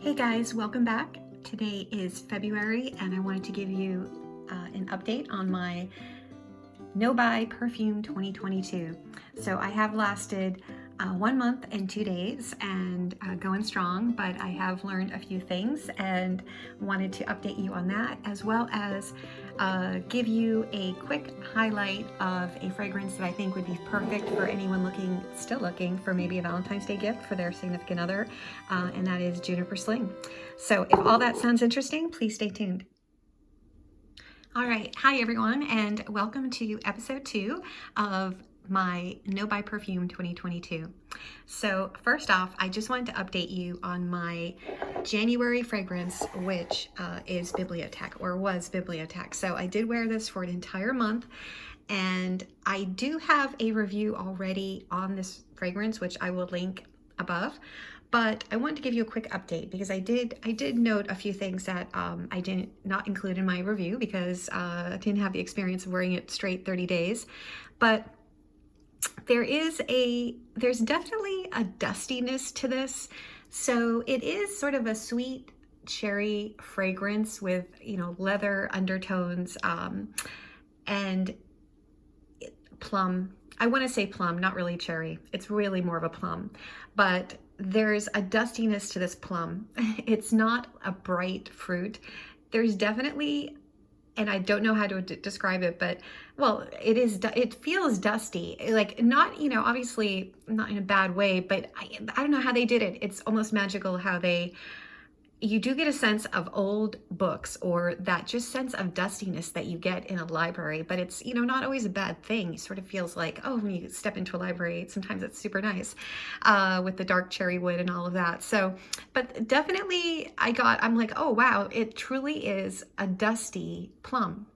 Hey guys, welcome back. Today is February and I wanted to give you an update on my Nobuy Perfume 2022. So I have lasted 1 month and 2 days and going strong, but I have learned a few things and wanted to update you on that, as well as give you a quick highlight of a fragrance that I think would be perfect for anyone still looking for maybe a Valentine's Day gift for their significant other, and that is Juniper Sling. So if all that sounds interesting, please stay tuned. All right, hi everyone, and welcome to episode 2 of my Nobuy Perfume 2022. So first off, I just wanted to update you on my January fragrance, which is Bibliotech, or was Bibliotech. So I did wear this for an entire month, and I do have a review already on this fragrance, which I will link above. But I wanted to give you a quick update because I did note a few things that I did not include in my review because I didn't have the experience of wearing it straight 30 days. But there's definitely a dustiness to this. So it is sort of a sweet cherry fragrance with, leather undertones and plum. I want to say plum, not really cherry. It's really more of a plum, but there's a dustiness to this plum. It's not a bright fruit. There's definitely, and I don't know how to describe it, but well, it feels dusty, like not, obviously not in a bad way, but I don't know how they did it. It's almost magical how you do get a sense of old books, or that just sense of dustiness that you get in a library, but it's, not always a bad thing. It sort of feels like, oh, when you step into a library, sometimes it's super nice with the dark cherry wood and all of that. So, but definitely I'm like, oh, wow, it truly is a dusty plum.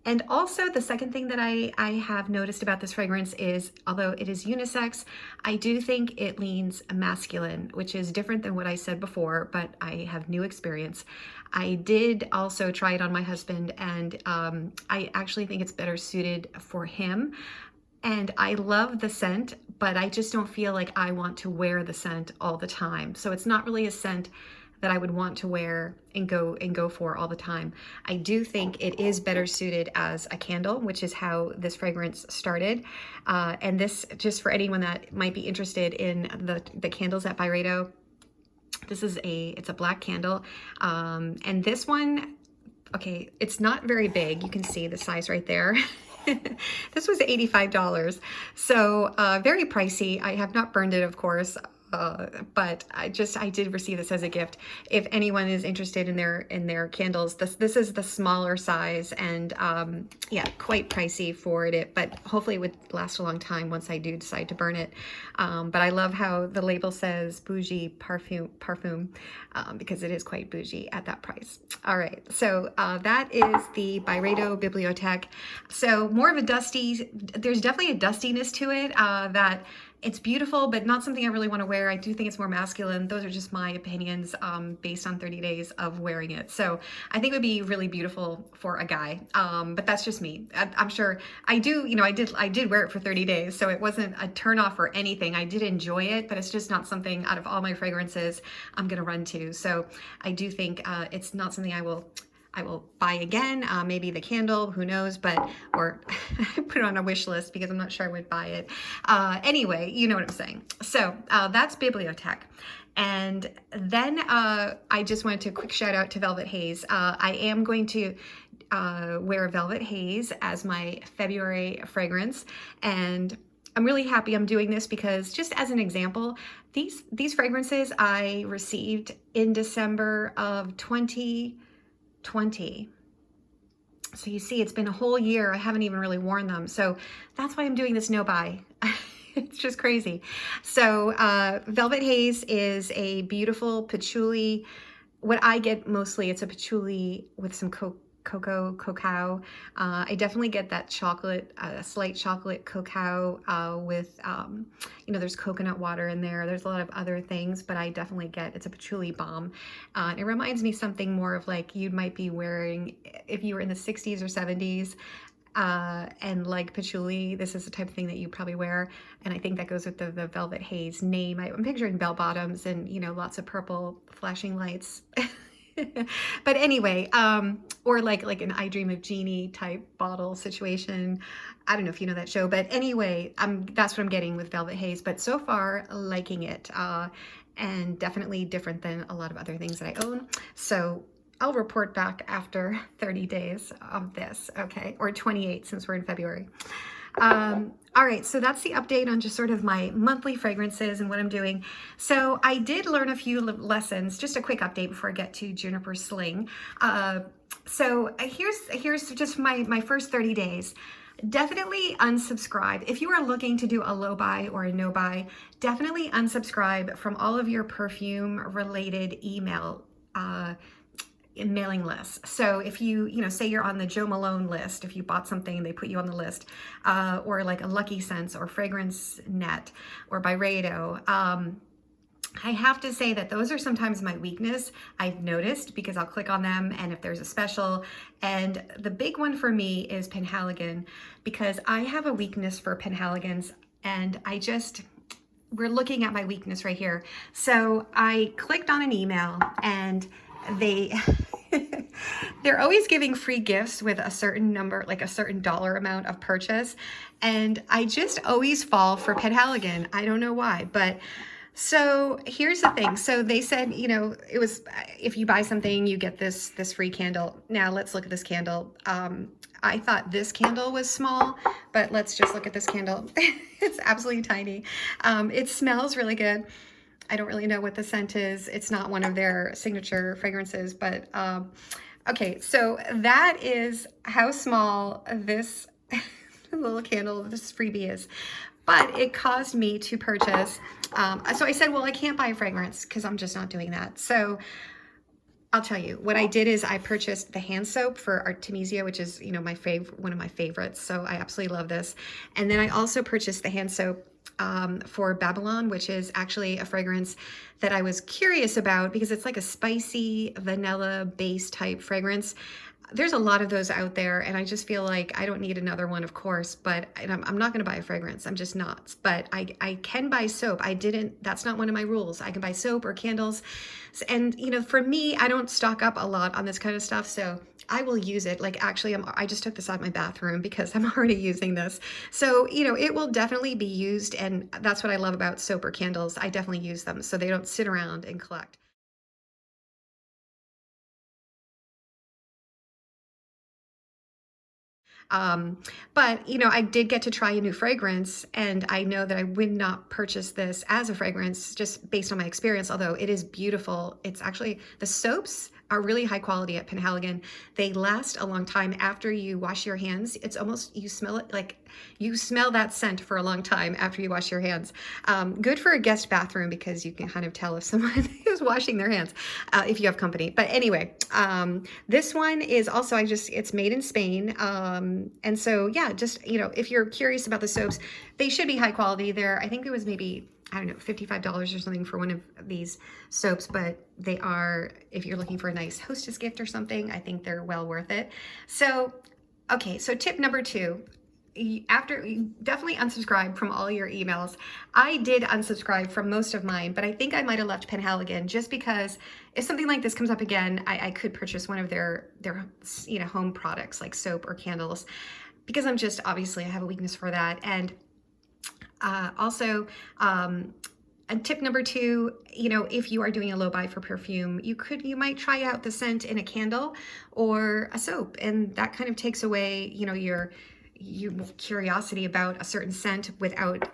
And also the second thing that I have noticed about this fragrance is, although it is unisex, I do think it leans masculine, which is different than what I said before, but I have new experience. I did also try it on my husband, and I actually think it's better suited for him. And I love the scent, but I just don't feel like I want to wear the scent all the time. So it's not really a scent that I would want to wear and go for all the time. I do think it is better suited as a candle, which is how this fragrance started. And this, just for anyone that might be interested in the candles at Byredo, it's a black candle. And this one, okay, it's not very big. You can see the size right there. This was $85. So very pricey. I have not burned it, of course. But I did receive this as a gift. If anyone is interested in their candles, this is the smaller size, and yeah, quite pricey for it, but hopefully it would last a long time once I do decide to burn it. But I love how the label says bougie perfume, because it is quite bougie at that price. All right, so that is the Byredo Bibliotech. So more of a there's definitely a dustiness to it that it's beautiful, but not something I really want to wear. I do think it's more masculine. Those are just my opinions based on 30 days of wearing it. So I think it would be really beautiful for a guy, but that's just me. I'm sure I do, I did wear it for 30 days, so it wasn't a turnoff or anything. I did enjoy it, but it's just not something out of all my fragrances I'm going to run to. So I do think it's not something I will buy again, maybe the candle, who knows, or put it on a wish list because I'm not sure I would buy it. Anyway, you know what I'm saying. So that's Bibliotech. And then I just wanted to quick shout out to Velvet Haze. I am going to wear Velvet Haze as my February fragrance, and I'm really happy I'm doing this because, just as an example, these fragrances I received in December of 2020. So you see, it's been a whole year. I haven't even really worn them. So that's why I'm doing this no-buy. It's just crazy. So Velvet Haze is a beautiful patchouli. What I get mostly, it's a patchouli with some cacao. I definitely get that chocolate, slight chocolate cacao with, there's coconut water in there. There's a lot of other things, but I definitely it's a patchouli balm. It reminds me something more of like you might be wearing if you were in the 60s or 70s. And like patchouli, this is the type of thing that you probably wear. And I think that goes with the Velvet Haze name. I'm picturing bell bottoms and, you know, lots of purple flashing lights. But anyway, or like an I Dream of Jeannie type bottle situation. I don't know if you know that show, but anyway, that's what I'm getting with Velvet Haze. But so far, liking it, and definitely different than a lot of other things that I own. So I'll report back after 30 days of this, okay, or 28 since we're in February. All right, so that's the update on just sort of my monthly fragrances and what I'm doing. So I did learn a few lessons, just a quick update before I get to Juniper Sling. So here's just my first 30 days. Definitely unsubscribe. If you are looking to do a low buy or a no buy, definitely unsubscribe from all of your perfume related email mailing lists. So if you say you're on the Joe Malone list, if you bought something, they put you on the list, or like a Lucky Sense or Fragrance Net or Byredo, I have to say that those are sometimes my weakness, I've noticed, because I'll click on them and if there's a special. And the big one for me is Penhaligon, because I have a weakness for Penhaligons, and we're looking at my weakness right here. So I clicked on an email and they're always giving free gifts with a certain number, like a certain dollar amount of purchase. And I just always fall for Penhaligon. I don't know why, but so here's the thing. So they said, it was, if you buy something, you get this free candle. Now let's look at this candle. I thought this candle was small, but let's just look at this candle. It's absolutely tiny. It smells really good. I don't really know what the scent is. It's not one of their signature fragrances, but okay, so that is how small this little candle, this freebie is. But it caused me to purchase, so I said, well, I can't buy a fragrance because I'm just not doing that. So I'll tell you, what I did is I purchased the hand soap for Artemisia, which is, one of my favorites. So I absolutely love this. And then I also purchased the hand soap for Babylon, which is actually a fragrance that I was curious about because it's like a spicy vanilla base type fragrance. There's a lot of those out there, and I just feel like I don't need another one, of course, but I'm not going to buy a fragrance. I'm just not. But I can buy soap. That's not one of my rules. I can buy soap or candles. And, for me, I don't stock up a lot on this kind of stuff, so I will use it. Like, actually, I just took this out of my bathroom because I'm already using this. So, it will definitely be used, and that's what I love about soap or candles. I definitely use them, so they don't sit around and collect. But I did get to try a new fragrance, and I know that I would not purchase this as a fragrance just based on my experience, although it is beautiful. It's actually, the soaps are really high quality at Penhaligon. They last a long time after you wash your hands. It's almost, you smell it like you smell that scent for a long time after you wash your hands. Good for a guest bathroom because you can kind of tell if someone is washing their hands if you have company. But anyway, this one is also, it's made in Spain. And so, yeah, just, if you're curious about the soaps, they should be high quality. I think it was maybe, I don't know, $55 or something for one of these soaps, but they are, if you're looking for a nice hostess gift or something, I think they're well worth it. So, okay, so tip number 2, after you definitely unsubscribe from all your emails. I did unsubscribe from most of mine, but I think I might have left Penhaligon just because if something like this comes up again, I could purchase one of their home products like soap or candles, because obviously I have a weakness for that. And also, and tip number 2, if you are doing a low buy for perfume, you might try out the scent in a candle or a soap, and that kind of takes away, your curiosity about a certain scent without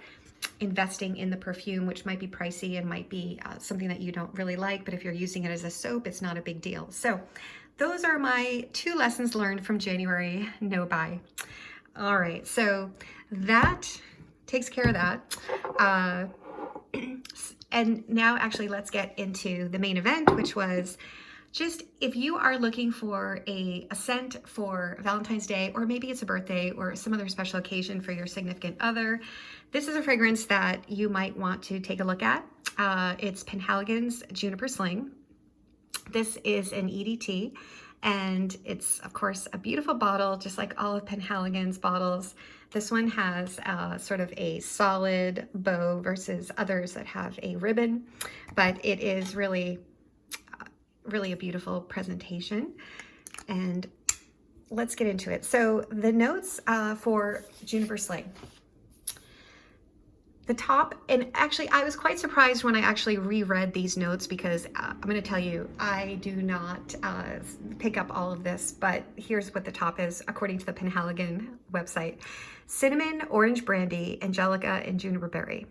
investing in the perfume, which might be pricey and might be something that you don't really like. But if you're using it as a soap, it's not a big deal. So those are my 2 lessons learned from January no buy. All right, so that takes care of that. And now actually let's get into the main event, which was just if you are looking for a scent for Valentine's Day, or maybe it's a birthday or some other special occasion for your significant other, this is a fragrance that you might want to take a look at. It's Penhaligon's Juniper Sling. This is an EDT, And it's, of course, a beautiful bottle, just like all of Penhaligon's bottles. This one has sort of a solid bow versus others that have a ribbon, but it is really, really a beautiful presentation. And let's get into it. So the notes for Juniper Sling. The top, and actually I was quite surprised when I actually reread these notes because I'm going to tell you, I do not pick up all of this, but here's what the top is according to the Penhaligon website. Cinnamon, orange brandy, angelica, and juniper berry.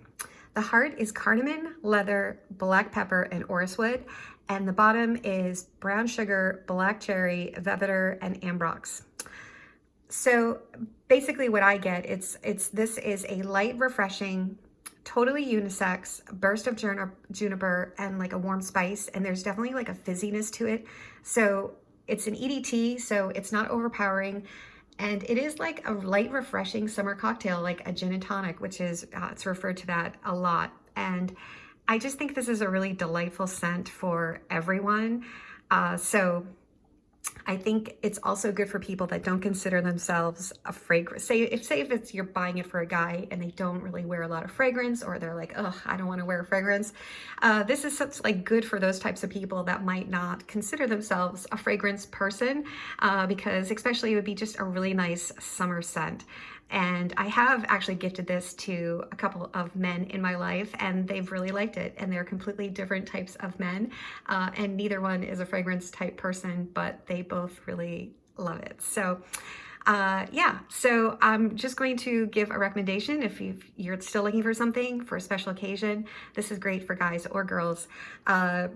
The heart is cardamom, leather, black pepper, and orris wood, and the bottom is brown sugar, black cherry, vetiver, and ambrox. So basically what I get, this is a light, refreshing, totally unisex burst of juniper and like a warm spice, and there's definitely like a fizziness to it. So it's an EDT, so it's not overpowering, and it is like a light, refreshing summer cocktail, like a gin and tonic, which is it's referred to that a lot. And I just think this is a really delightful scent for everyone. So I think it's also good for people that don't consider themselves a fragrance. Say if it's you're buying it for a guy and they don't really wear a lot of fragrance, or they're like, oh, I don't want to wear fragrance. This is such like good for those types of people that might not consider themselves a fragrance person, because especially it would be just a really nice summer scent. And I have actually gifted this to a couple of men in my life, and they've really liked it. And they're completely different types of men, and neither one is a fragrance type person, but they both really love it. So yeah, so I'm just going to give a recommendation if you're still looking for something for a special occasion. This is great for guys or girls.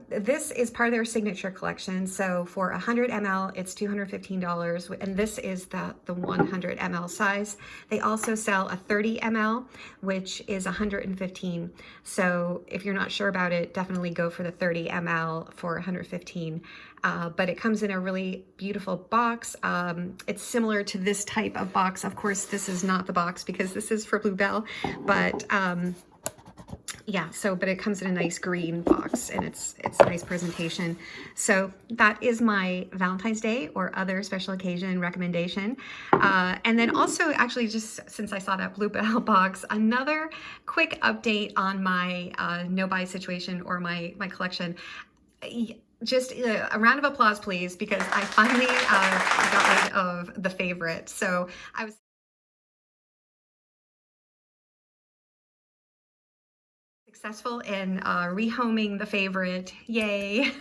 This is part of their signature collection. So for 100 ml, it's $215, and this is the 100 ml size. They also sell a 30 ml, which is $115. So if you're not sure about it, definitely go for the 30 ml for $115. But it comes in a really beautiful box. It's similar to this type of box. Of course, this is not the box because this is for Bluebell, but yeah, but it comes in a nice green box, and it's a nice presentation. So that is my Valentine's Day or other special occasion recommendation. And then also, actually, just since I saw that Bluebell box, another quick update on my Nobuy situation or my collection. Just a round of applause, please, because I finally got rid of the favorite. So I was successful in rehoming the favorite. Yay.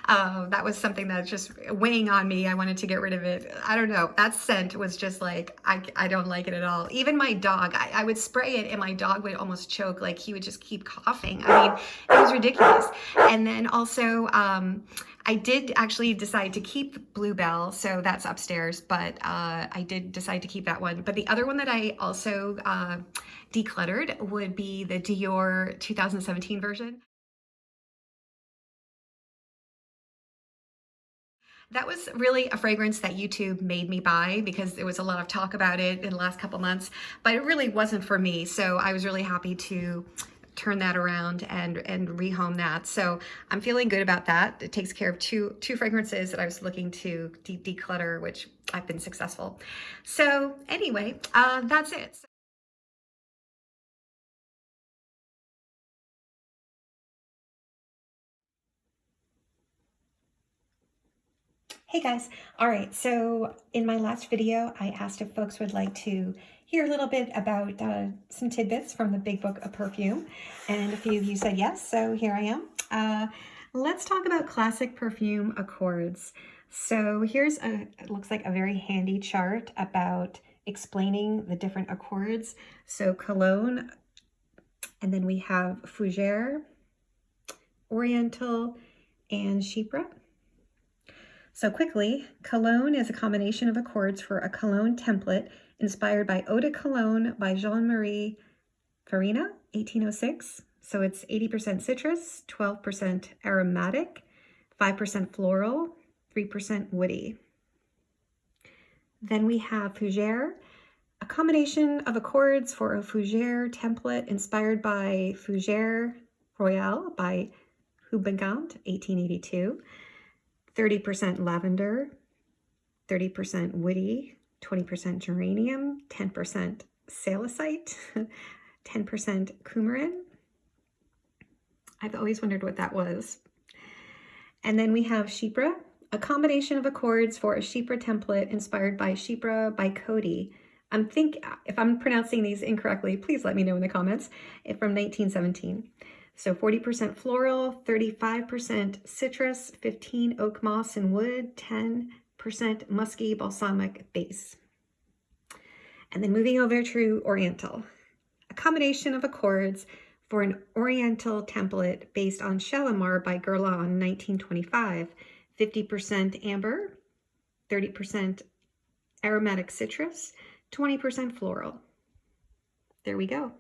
That was something that's just weighing on me. I wanted to get rid of it. I don't know. That scent was just like, I don't like it at all. Even my dog, I would spray it and my dog would almost choke. Like he would just keep coughing. I mean, it was ridiculous. And then also, I did actually decide to keep Bluebell, so that's upstairs, but I did decide to keep that one. But the other one that I also decluttered would be the Dior 2017 version. That was really a fragrance that YouTube made me buy because there was a lot of talk about it in the last couple months, but it really wasn't for me. So I was really happy to turn that around and rehome that. So I'm feeling good about that. It takes care of two fragrances that I was looking to declutter, which I've been successful. So anyway, that's it. Hey guys, all right, so in my last video, I asked if folks would like to hear a little bit about some tidbits from the Big Book of Perfume, and a few of you said yes, so here I am. Let's talk about classic perfume accords. So here's it looks like a very handy chart about explaining the different accords. So cologne, and then we have fougere, oriental, and chypre. So quickly, cologne is a combination of accords for a cologne template inspired by Eau de Cologne by Jean-Marie Farina, 1806. So it's 80% citrus, 12% aromatic, 5% floral, 3% woody. Then we have fougere, a combination of accords for a fougere template inspired by Fougere Royale by Hubigant, 1882. 30% lavender, 30% woody, 20% geranium, 10% salicite, 10% coumarin. I've always wondered what that was. And then we have Chypre, a combination of accords for a Chypre template inspired by Chypre by Coty. If I'm pronouncing these incorrectly, please let me know in the comments. From 1917. So 40% floral, 35% citrus, 15 oak moss and wood, 10% musky balsamic base. And then moving over to Oriental, a combination of accords for an Oriental template based on Shalimar by Guerlain, 1925. 50% amber, 30% aromatic citrus, 20% floral. There we go.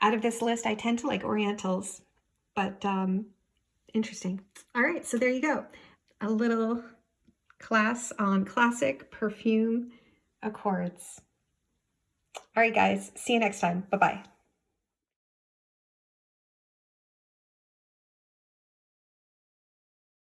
Out of this list, I tend to like Orientals, but interesting. All right, so there you go. A little class on classic perfume accords. All right, guys, see you next time. Bye-bye.